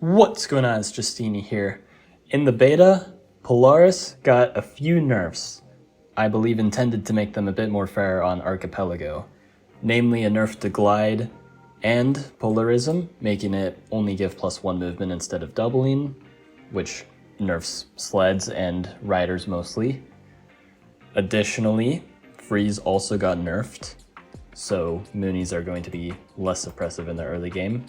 What's going on? It's Justeeni here. In the beta, Polaris got a few nerfs, I believe intended to make them a bit more fair on Archipelago, namely a nerf to Glide and Polarism, making it only give +1 movement instead of doubling, which nerfs sleds and riders mostly. Additionally, Freeze also got nerfed, so Moonies are going to be less suppressive in the early game.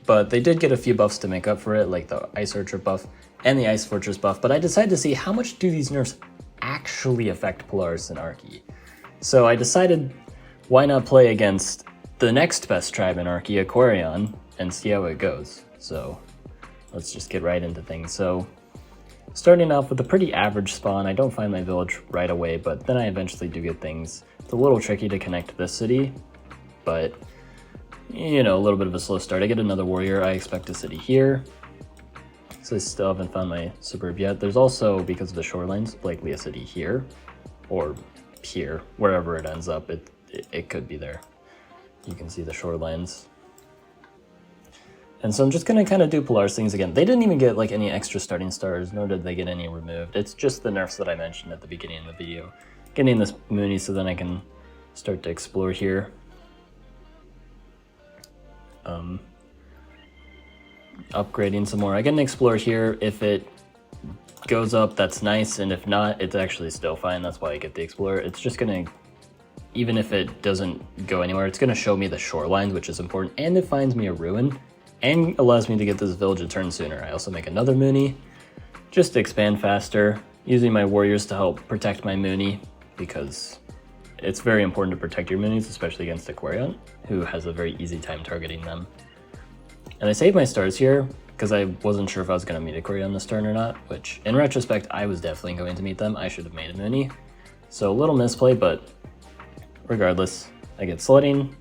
But they did get a few buffs to make up for it, like the Ice Archer buff and the Ice Fortress buff, but I decided to see how much do these nerfs actually affect Polaris and Archie. So I decided, why not play against the next best tribe in Archie, Aquarion, and see how it goes. So let's just get right into things. So starting off with a pretty average spawn, I don't find my village right away, but then I eventually do get things. It's a little tricky to connect this city, but you know, a little bit of a slow start. I get another warrior, I expect a city here. So I still haven't found my suburb yet. There's also, because of the shorelines, likely a city here, or here, wherever it ends up, it could be there. You can see the shorelines. And so I'm just gonna kind of do Polaris things again. They didn't even get like any extra starting stars, nor did they get any removed. It's just the nerfs that I mentioned at the beginning of the video. Getting this Mooney so then I can start to explore here. Upgrading some more. I can explore here. If it goes up, that's nice, and if not, it's actually still fine. That's why I get the Explorer. It's just gonna, even if it doesn't go anywhere, it's gonna show me the shorelines, which is important, and it finds me a ruin, and allows me to get this village a turn sooner. I also make another Mooney, just to expand faster, using my warriors to help protect my Mooney, because it's very important to protect your Moonies, especially against Aquarion, who has a very easy time targeting them. And I saved my stars here because I wasn't sure if I was going to meet Aquarion this turn or not, which in retrospect, I was definitely going to meet them. I should have made a Mooney. So a little misplay, but regardless, I get sledding.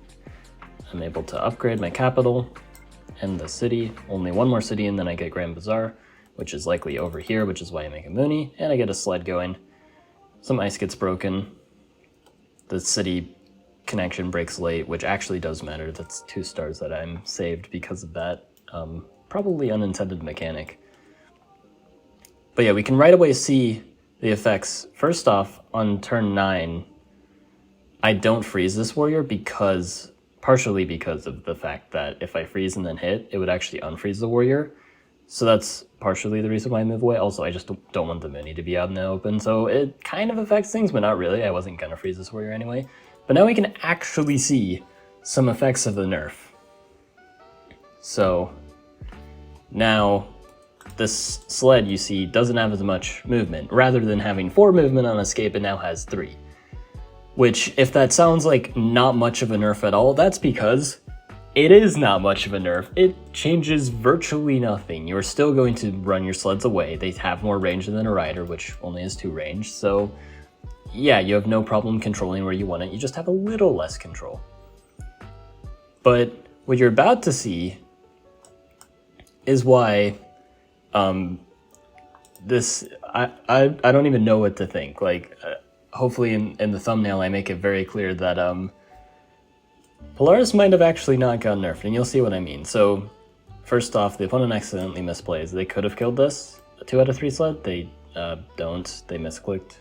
I'm able to upgrade my capital and the city. Only one more city, and then I get Grand Bazaar, which is likely over here, which is why I make a Mooney, and I get a sled going. Some ice gets broken. The city connection breaks late, which actually does matter. That's 2 stars that I'm saved because of that. Probably unintended mechanic. But yeah, we can right away see the effects. First off, on turn 9, I don't freeze this warrior partially because of the fact that if I freeze and then hit, it would actually unfreeze the warrior. So that's partially the reason why I move away. Also, I just don't want the Mooney to be out in the open, so it kind of affects things, but not really. I wasn't gonna freeze this warrior anyway. But now we can actually see some effects of the nerf. So now this sled, you see, doesn't have as much movement. Rather than having 4 movement on escape, it now has 3. Which, if that sounds like not much of a nerf at all, that's because it is not much of a nerf. It changes virtually nothing. You're still going to run your sleds away. They have more range than a rider, which only has 2 range. So yeah, you have no problem controlling where you want it. You just have a little less control. But what you're about to see is why I don't even know what to think. Like, hopefully in the thumbnail I make it very clear that Polaris might have actually not gotten nerfed, and you'll see what I mean. So, first off, the opponent accidentally misplays. They could have killed this, a 2 out of 3 sled. They don't. They misclicked,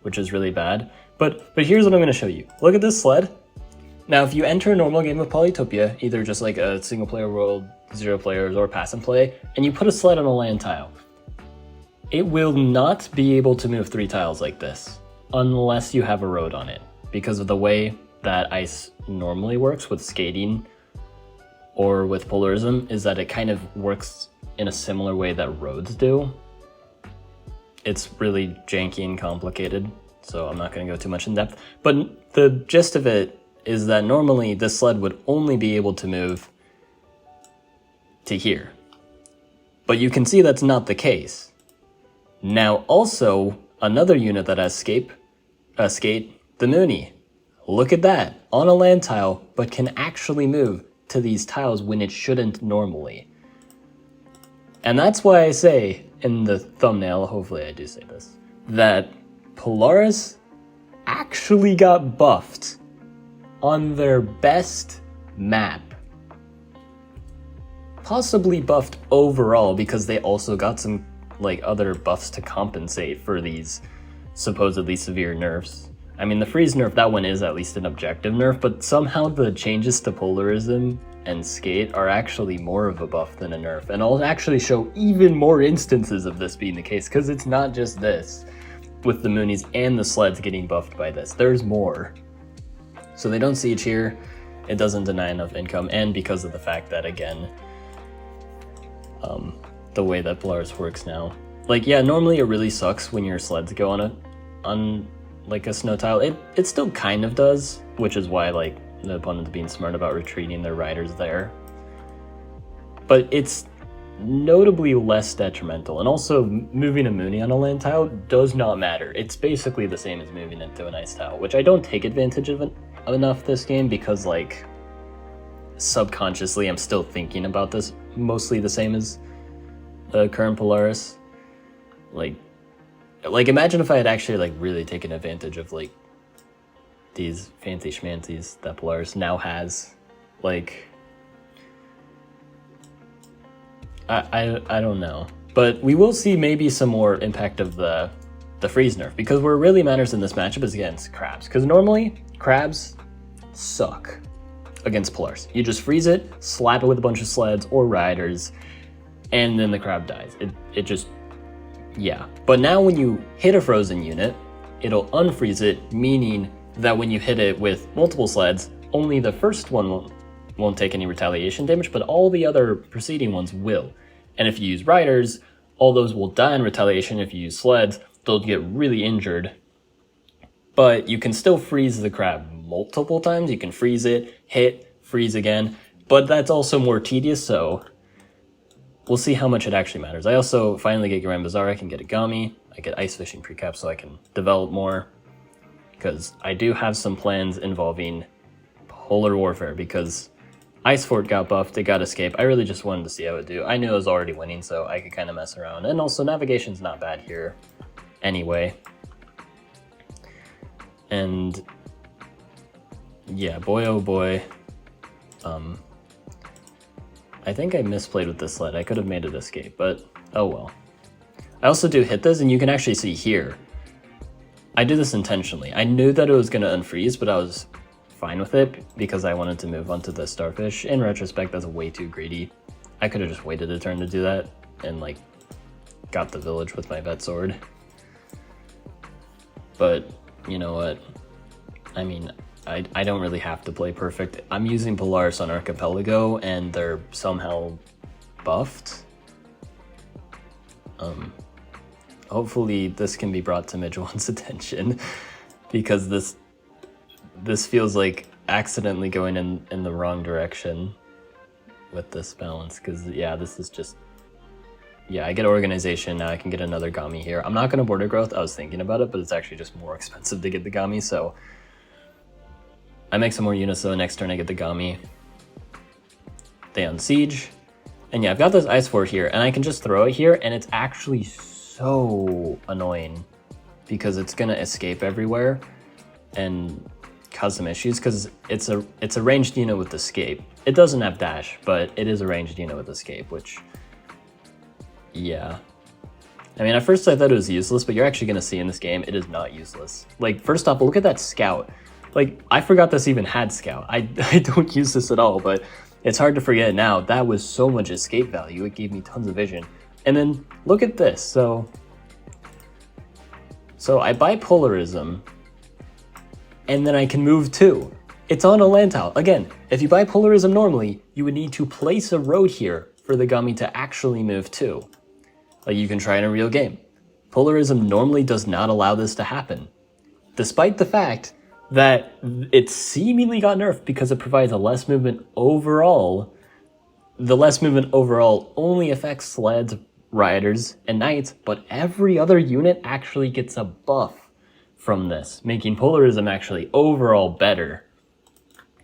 which is really bad. But here's what I'm going to show you. Look at this sled. Now, if you enter a normal game of Polytopia, either just like a single player world, 0 players, or pass and play, and you put a sled on a land tile, it will not be able to move 3 tiles like this unless you have a road on it, because of the way that ice normally works with skating or with Polarism, is that it kind of works in a similar way that roads do. It's really janky and complicated, so I'm not going to go too much in depth. But the gist of it is that normally this sled would only be able to move to here. But you can see that's not the case. Now also, another unit that has skate, the Mooney. Look at that, on a land tile, but can actually move to these tiles when it shouldn't normally. And that's why I say in the thumbnail, hopefully I do say this, that Polaris actually got buffed on their best map. possibly buffed overall because they also got some like other buffs to compensate for these supposedly severe nerfs. I mean, the freeze nerf, that one is at least an objective nerf, but somehow the changes to Polarism and Skate are actually more of a buff than a nerf, and I'll actually show even more instances of this being the case, because it's not just this with the Moonies and the sleds getting buffed by this. There's more. So they don't siege here, it doesn't deny enough income, and because of the fact that, again, the way that Polaris works now. Like, yeah, normally it really sucks when your sleds go on like a snow tile. It still kind of does, which is why like the opponent's being smart about retreating their riders there. But it's notably less detrimental, and also moving a Mooney on a land tile does not matter. It's basically the same as moving it to an ice tile, which I don't take advantage of enough this game because like subconsciously I'm still thinking about this mostly the same as the current Polaris. Like imagine if I had actually like really taken advantage of like these fancy schmancies that Polaris now has. Like I don't know, but we will see maybe some more impact of the freeze nerf, because where it really matters in this matchup is against crabs, because normally crabs suck against Polaris. You just freeze it, slap it with a bunch of sleds or riders, and then the crab dies. It just, yeah. But now when you hit a frozen unit, it'll unfreeze it, meaning that when you hit it with multiple sleds, only the first one won't take any retaliation damage, but all the other preceding ones will. And if you use riders, all those will die in retaliation. If you use sleds, they'll get really injured. But you can still freeze the crab multiple times. You can freeze it, hit, freeze again, but that's also more tedious, so we'll see how much it actually matters. I also finally get Grand Bazaar, I can get a Gummy, I get Ice Fishing Precap so I can develop more, because I do have some plans involving Polar Warfare, because Ice Fort got buffed, it got Escape. I really just wanted to see how it would do. I knew I was already winning, so I could kind of mess around. And also, navigation's not bad here anyway. And yeah, boy oh boy. I think I misplayed with this sled. I could have made it Escape, but oh well. I also do hit this, and you can actually see here. I did this intentionally. I knew that it was going to unfreeze, but I was fine with it because I wanted to move on to the Starfish. In retrospect, that's way too greedy. I could have just waited a turn to do that and like got the village with my vet sword. But you know what? I mean, I don't really have to play perfect. I'm using Polaris on Archipelago and they're somehow buffed. Hopefully this can be brought to Midge One's attention, because this feels like accidentally going in the wrong direction with this balance, because yeah, this is just, yeah, I get Organization, now I can get another Gami here. I'm not going to Border Growth, I was thinking about it, but it's actually just more expensive to get the Gami, so I make some more units though. Next turn I get the Gami. They unsiege. And yeah, I've got this Ice Fort here, and I can just throw it here, and it's actually so annoying because it's gonna escape everywhere and cause some issues, because it's a ranged unit with Escape. It doesn't have dash, but it is a ranged unit with Escape, which, yeah. I mean, at first I thought it was useless, but you're actually gonna see in this game, it is not useless. Like, first off, look at that Scout. Like, I forgot this even had Scout. I don't use this at all, but it's hard to forget now. That was so much escape value. It gave me tons of vision. And then look at this. So I buy Polarism, and then I can move too. It's on a land tile. Again, if you buy Polarism normally, you would need to place a road here for the Gummy to actually move too. Like, you can try in a real game. Polarism normally does not allow this to happen, despite the fact that it seemingly got nerfed because it provides a less movement overall. The less movement overall only affects sleds, riders, and knights, but every other unit actually gets a buff from this, making Polarism actually overall better.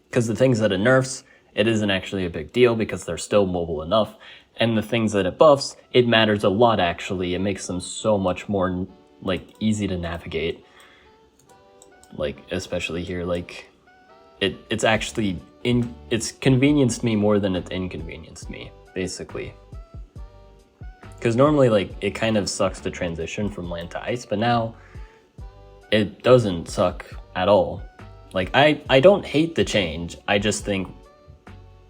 Because the things that it nerfs, it isn't actually a big deal because they're still mobile enough, and the things that it buffs, it matters a lot actually. It makes them so much more like easy to navigate. Like, especially here, like it's actually it's convenienced me more than it's inconvenienced me. basically. Because normally, like, it kind of sucks to transition from land to ice, but now it doesn't suck at all. Like, I don't hate the change. I just think,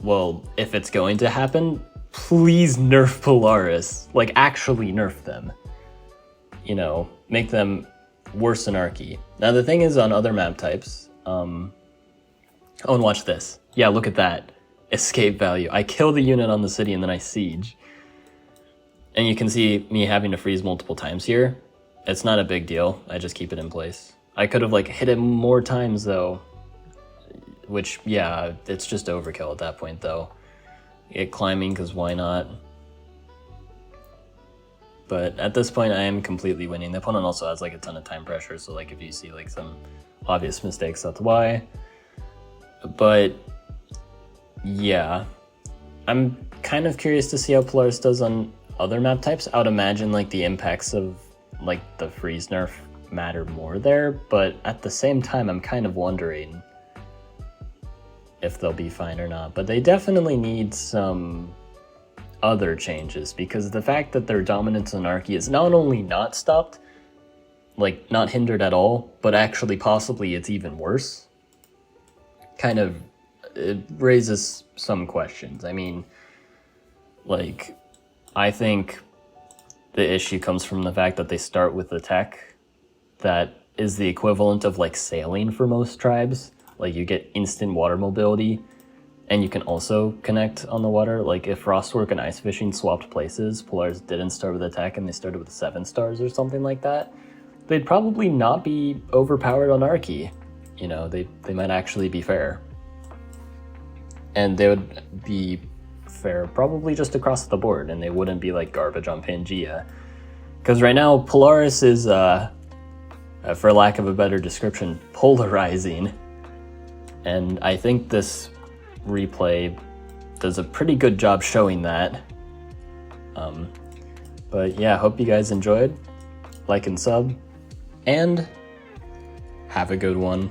well, if it's going to happen, please nerf Polaris. Like, actually nerf them. You know, make them worse than Archie. Now, the thing is, on other map types, oh, and watch this. Yeah, look at that. Escape value. I kill the unit on the city and then I siege. And you can see me having to freeze multiple times here. It's not a big deal. I just keep it in place. I could have, like, hit him more times, though. Which, yeah, it's just overkill at that point, though. Get climbing, because why not? But at this point, I am completely winning. The opponent also has, like, a ton of time pressure, so, like, if you see, like, some obvious mistakes, that's why. But, yeah. I'm kind of curious to see how Polaris does on other map types. I would imagine, like, the impacts of, like, the freeze nerf matter more there, but at the same time, I'm kind of wondering if they'll be fine or not. But they definitely need some other changes, because the fact that their dominance on Archie is not only not stopped, like, not hindered at all, but actually possibly it's even worse, kind of, it raises some questions. I mean, like, I think the issue comes from the fact that they start with a tech that is the equivalent of, like, sailing for most tribes. Like, you get instant water mobility, and you can also connect on the water. Like, if Frostwork and Ice Fishing swapped places, Polaris didn't start with a tech and they started with 7 stars or something like that, they'd probably not be overpowered on Archie. You know, they might actually be fair. And they would be fair probably just across the board, and they wouldn't be like garbage on Pangea. Because right now, Polaris is, for lack of a better description, polarizing. And I think this replay does a pretty good job showing that. But yeah, hope you guys enjoyed. Like and sub, and have a good one.